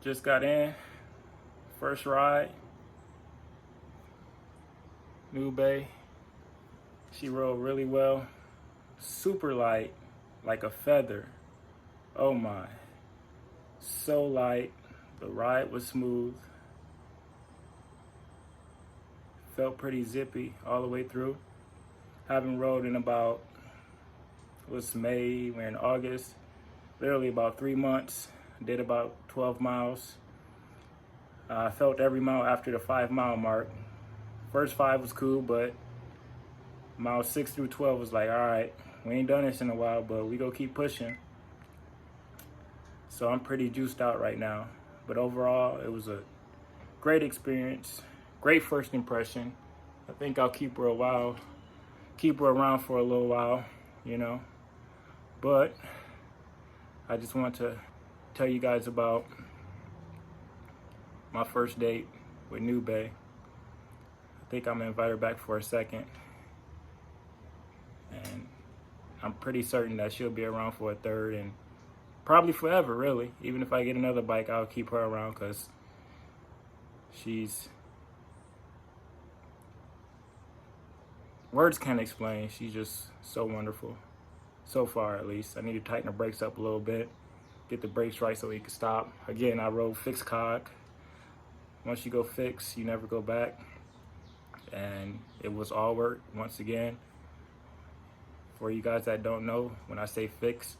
Just got in, first ride, New Bay. She rode really well, super light, like a feather. Oh my, so light. The ride was smooth. Felt pretty zippy all the way through. Haven't rode in about, it was May, we're in August, literally about 3 months. Did about 12 miles. I felt every mile after the 5 mile mark. First 5 was cool, but miles 6 through 12 was like, all right, we ain't done this in a while, but we go keep pushing. So I'm pretty juiced out right now. But overall, it was a great experience, great first impression. I think I'll keep her around for a little while, you know. But I just want to tell you guys about my first date with New Bay. I think I'm gonna invite her back for a second. And I'm pretty certain that she'll be around for a third and probably forever, really. Even if I get another bike, I'll keep her around because words can't explain. She's just so wonderful. So far, at least. I need to tighten the brakes up a little bit. Get the brakes right so we can stop. Again, I rode fixed cog. Once you go fixed, you never go back. And it was all work once again. For you guys that don't know, when I say fixed,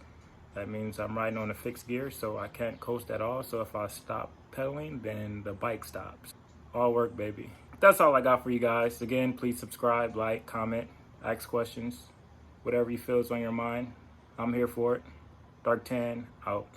that means I'm riding on a fixed gear, so I can't coast at all. So if I stop pedaling, then the bike stops. All work, baby. That's all I got for you guys. Again, please subscribe, like, comment, ask questions. Whatever you feel is on your mind, I'm here for it. Darktan out.